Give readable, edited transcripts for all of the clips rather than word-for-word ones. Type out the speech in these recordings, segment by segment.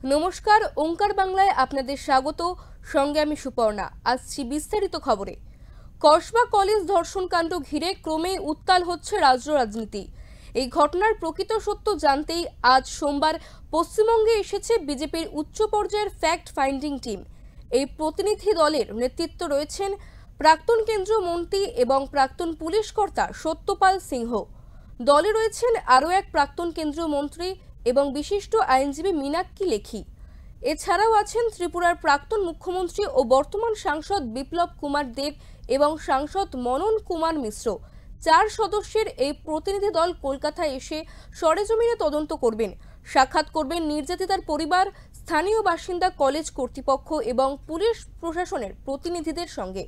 নমস্কার, ওঙ্কার বাংলায় আপনাদের স্বাগত। সঙ্গে আমি সুপর্ণা। আসছি বিস্তারিত খবরে। কসবা কলেজ ধর্ষণকাণ্ড ঘিরে ক্রমেই উত্তাল হচ্ছে রাজ্য রাজনীতি। এই ঘটনার প্রকৃত সত্য জানতেই আজ সোমবার পশ্চিমবঙ্গে এসেছে বিজেপির উচ্চ পর্যায়ের ফ্যাক্ট ফাইন্ডিং টিম। এই প্রতিনিধি দলের নেতৃত্ব রয়েছেন প্রাক্তন কেন্দ্রীয় মন্ত্রী এবং প্রাক্তন পুলিশ কর্তা সত্যপাল সিংহ। দলে রয়েছেন আরও এক প্রাক্তন কেন্দ্রীয় মন্ত্রী এবং বিশিষ্ট আইনজীবী মীনাক্ষী লেখি। এছাড়াও আছেন ত্রিপুরার প্রাক্তন মুখ্যমন্ত্রী ও বর্তমান সাংসদ বিপ্লব কুমার দেব এবং সাংসদ মনন কুমার মিশ্র। 4 সদস্যের এই প্রতিনিধি দল কলকাতায় এসে সরেজমিনে তদন্ত করবেন, সাক্ষাৎ করবেন নির্যাতিতার পরিবার, স্থানীয় বাসিন্দা, কলেজ কর্তৃপক্ষ এবং পুলিশ প্রশাসনের প্রতিনিধিদের সঙ্গে।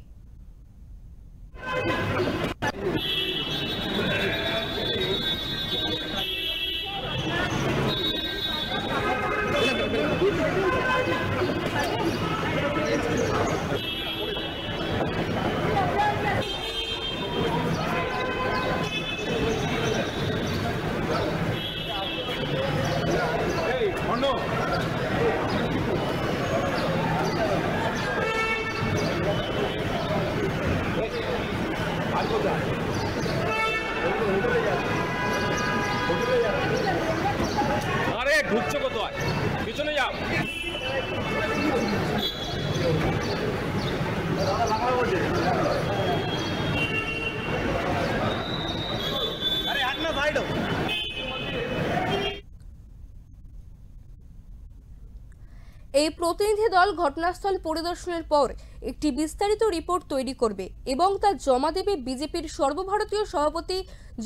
আরে ঢুকছে কোথায়? পিছনে যাও। আরে হাট না সাইড। এই প্রতিনিধি দল ঘটনাস্থল পরিদর্শনের পর একটি বিস্তারিত রিপোর্ট তৈরি করবে এবং তা জমা দেবে বিজেপির সর্বভারতীয় সভাপতি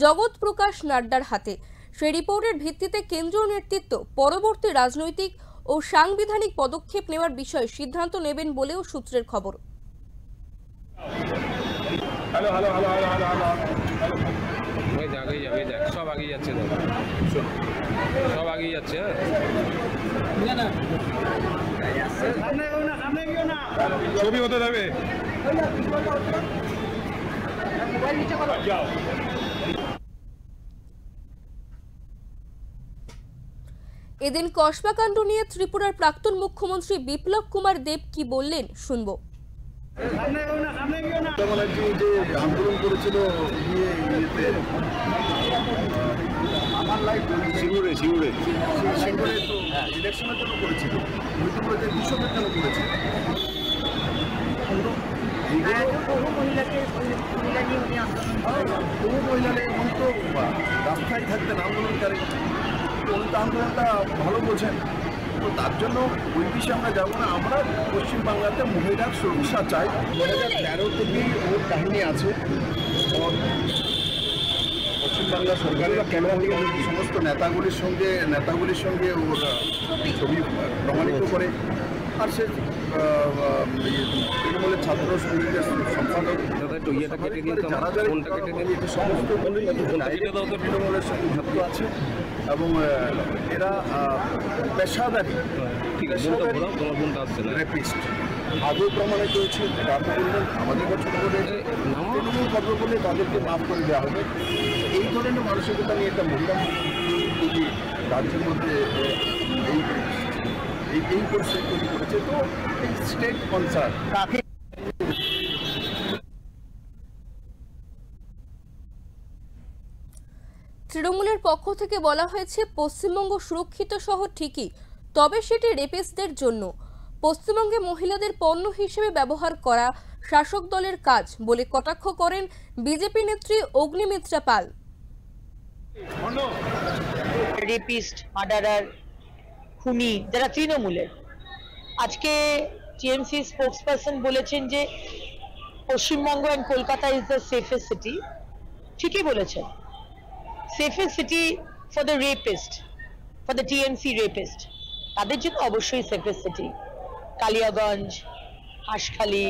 জগৎ প্রকাশ নাড্ডার হাতে। সেই রিপোর্টের ভিত্তিতে কেন্দ্রীয় নেতৃত্ব পরবর্তী রাজনৈতিক ও সাংবিধানিক পদক্ষেপ নেওয়ার বিষয়ে সিদ্ধান্ত নেবেন বলেও সূত্রের খবর। সব আগেই যাচ্ছে, সব আগেই যাচ্ছে। ছবি হতে দেবে। এদিন কসবা কাণ্ড নিয়ে ত্রিপুরার প্রাক্তন মুখ্যমন্ত্রী বিপ্লব কুমার দেব কি বললেন শুনবো। আন্দোলন করেছিল সিঙ্গুরে তো ইলেকশনের জন্য করেছিল, কৃষকের জন্য করেছে। বহু মহিলাকে এমন তো রাস্তায় থাকতেন আন্দোলনকারী, উনি তো আন্দোলনটা ভালো বোঝেন। তো তার জন্য ওই বিষয়ে আমরা যাবো না। আমরা পশ্চিমবাংলাতে মহিলার সুরক্ষা চাই। 2013 থেকে ওর কাহিনী আছে। পশ্চিমবাংলা সরকারের ক্যামেরা থেকে সমস্ত নেতাগুলির সঙ্গে ওর ছবি প্রমাণিত করে। আর সে তৃণমূলের ছাত্র সঙ্গীতের সম্পাদক যারা সমস্ত তৃণমূলের সঙ্গে যুক্ত আছে এবং এরা পেশাদারি রেপিস্ট আগেও প্রমাণিত হয়েছে। আপনি বললেন আমাদের কাছে তৃণমূল কর্ম করলে তাদেরকে মাফ করে দেওয়া হবে। এই ধরনের মানসিকতা নিয়ে একটা মহিলা যদি রাজ্যের মধ্যে এই পরিস্থিতি তৈরি করেছে, তো স্টেট কনসার্ন কাকে। তৃণমূলের পক্ষ থেকে বলা হয়েছে পশ্চিমবঙ্গ সুরক্ষিত শহর ঠিকই, তবে সেটি রেপিস্টদের জন্য। পশ্চিমবঙ্গে মহিলাদের পণ্য হিসেবে ব্যবহার করা শাসক দলের কাজ বলে কটাক্ষ করেন বিজেপি নেত্রী অগ্নিমিত্রা পাল। রেপিস্ট, মার্ডারার, খুনি যারা তৃণমূলের। আজকে টিএমসি স্পোক্সপারসন বলেছেন যে Paschimbanga and Kolkata is the safest city. ঠিকই বলেছেন, safest city for the rapist, for the TMC rapist. তাদের জন্য অবশ্যই সেফেস্ট সিটি। কালিয়াগঞ্জ, হাঁসখালি,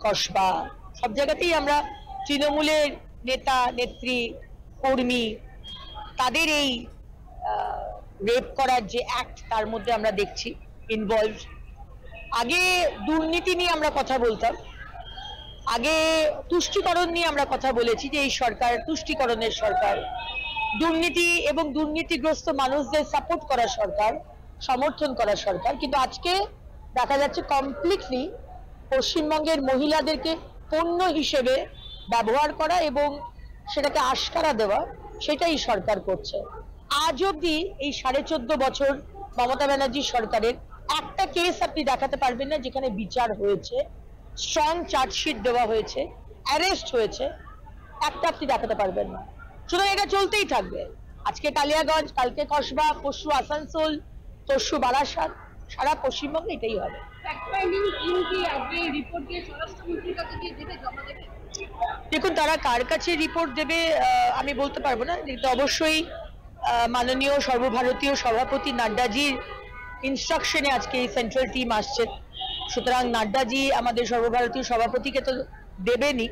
কসবা সব জায়গাতেই আমরা তৃণমূলের নেতা নেত্রী কর্মী তাদের এই রেপ করার যে অ্যাক্ট তার মধ্যে আমরা দেখছি ইনভলভড। আগে দুর্নীতি নিয়ে আমরা কথা বলতাম, আগে তুষ্টিকরণ নিয়ে আমরা কথা বলেছি যে এই সরকার তুষ্টিকরণের সরকার, দুর্নীতি এবং দুর্নীতিগ্রস্ত মানুষদের সাপোর্ট করা সরকার। সমর্থন করা সরকার, কিন্তু আজকে দেখা যাচ্ছে কমপ্লিটলি পশ্চিমবঙ্গের মহিলাদেরকে পণ্য হিসেবে ব্যবহার করা এবং সেটাকে আশকারা দেওয়া, সেটাই সরকার করছে। আজ অব্দি এই 14.5 বছর মমতা ব্যানার্জি সরকারের একটা কেস আপনি দেখাতে পারবেন না যেখানে বিচার হয়েছে, স্ট্রং চার্জশিট দেওয়া হয়েছে, অ্যারেস্ট হয়েছে, একটা আপনি দেখাতে পারবেন না। সুতরাং এটা চলতেই থাকবে। আজকে কালিয়াগঞ্জ, কালকে কসবা, পরশু আসানসোল, তরশু বারাসাত, সারা পশ্চিমবঙ্গে এটাই হবে। দেখুন, তারা কার কাছে রিপোর্ট দেবে আমি বলতে পারবো না, কিন্তু অবশ্যই মাননীয় সর্বভারতীয় সভাপতি নাড্ডাজির ইনস্ট্রাকশনে আজকে এই সেন্ট্রাল টিম আসছে। সুতরাং নাড্ডাজি আমাদের সর্বভারতীয় সভাপতিকে তো দেবেনই,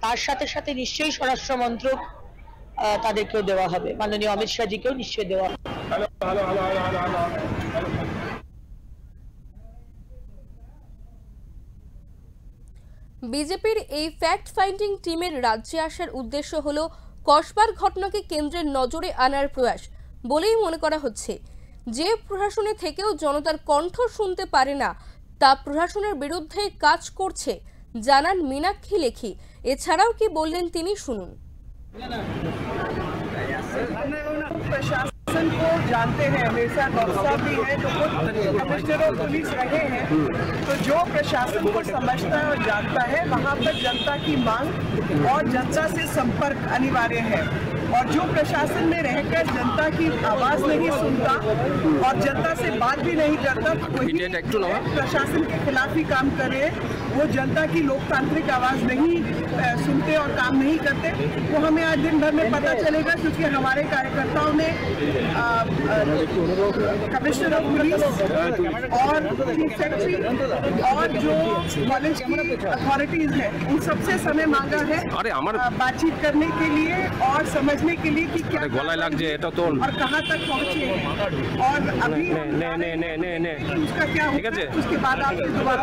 তার সাথে সাথে নিশ্চয়ই স্বরাষ্ট্র মন্ত্রক তাদেরকেও দেওয়া হবে, মাননীয় অমিত শাহজিকেও নিশ্চয়ই দেওয়া হবে। বিজেপির এই ফ্যাক্ট ফাইন্ডিং টিমের রাজ্যে আসার উদ্দেশ্য হলো কসবার ঘটনাকে কেন্দ্রের নজরে আনার প্রয়াস বলেই মনে করা হচ্ছে। যে প্রশাসনে থেকেও জনতার কণ্ঠ শুনতে পারে না, তা প্রশাসনের বিরুদ্ধে কাজ করছে, জানান মীনাক্ষী লেখি। এছাড়াও কি বললেন তিনি, শুনুন। प्रशासन को जानते हैं, मेरे साथ डॉक्टर साहब भी है जो खुद कमिश्नर ऑफ पुलिस रहे हैं, तो जो प्रशासन को समझता है और जानता है, वहाँ पर जनता की मांग और जनता से संपर्क अनिवार्य है। और जो प्रशासन में रहकर जनता की आवाज नहीं सुनता और जनता से बात भी नहीं करता, वही प्रशासन के खिलाफ ही काम कर रहे हैं। वो जनता की लोकतांत्रिक आवाज नहीं सुनते और काम नहीं करते, वो हमें आज दिन भर में पता चलेगा, क्योंकि हमारे कार्यकर्ताओं ने कमिश्नर ऑफ पुलिस और चीफ सेक्रेटरी और जो कॉलेज की अथॉरिटीज है, उन सबसे समय मांगा है बातचीत करने के लिए और समझने के लिए कि क्या और कहाँ तक पहुँचे हैं, और अभी उसका क्या होगा, उसके बाद आप दोबारा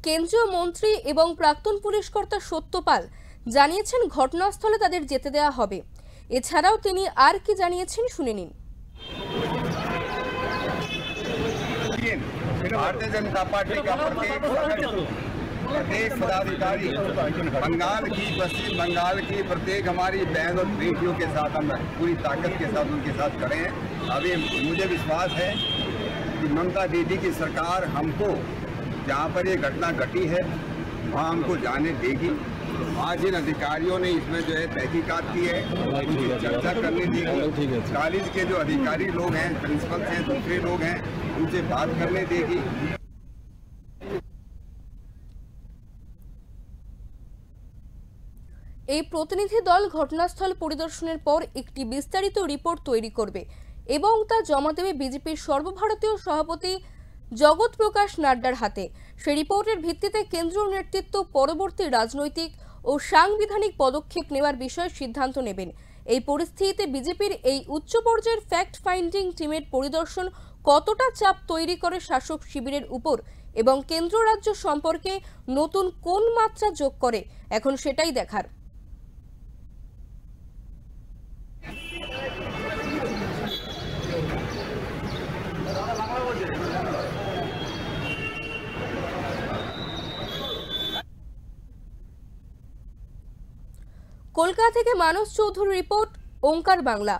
কেন্দ্রীয় মন্ত্রী এবং প্রাক্তন পুলিশ কর্তা সত্যপাল জানিয়েছেন ঘটনাস্থলে তাদের যেতে দেওয়া হবে। এছাড়াও তিনি আর কি জানিয়েছেন, শুনে নিন। भारतीय जनता पार्टी का प्रत्येक पदाधिकारी बंगाल की, पश्चिम बंगाल की प्रत्येक हमारी बहन और बेटियों के साथ हम पूरी ताकत के साथ उनके साथ खड़े हैं। अभी मुझे विश्वास है कि ममता दीदी की सरकार हमको जहाँ पर ये घटना घटी है वहाँ हमको जाने देगी। आज इन अधिकारियों ने इसमें जो है तहकीकात की है, चर्चा करने देगी। कॉलेज के जो अधिकारी लोग हैं, प्रिंसिपल हैं, दूसरे लोग हैं, उनसे बात करने देगी। এই প্রতিনিধি দল ঘটনাস্থল পরিদর্শনের পর একটি বিস্তারিত রিপোর্ট তৈরি করবে এবং তা জমা দেবে বিজেপির সর্বভারতীয় সভাপতি জগৎ প্রকাশ নাড্ডার হাতে। সেই রিপোর্টের ভিত্তিতে কেন্দ্রীয় নেতৃত্ব পরবর্তী রাজনৈতিক ও সাংবিধানিক পদক্ষেপ নেওয়ার বিষয়ে সিদ্ধান্ত নেবেন। এই পরিস্থিতিতে বিজেপির এই উচ্চ পর্যায়ের ফ্যাক্ট ফাইন্ডিং টিমের পরিদর্শন কতটা চাপ তৈরি করে শাসক শিবিরের উপর এবং কেন্দ্র রাজ্য সম্পর্কে নতুন কোন মাত্রা যোগ করে, এখন সেটাই দেখার। কলকাতা থেকে মানস চৌধুরী রিপোর্ট, ওঙ্কার বাংলা।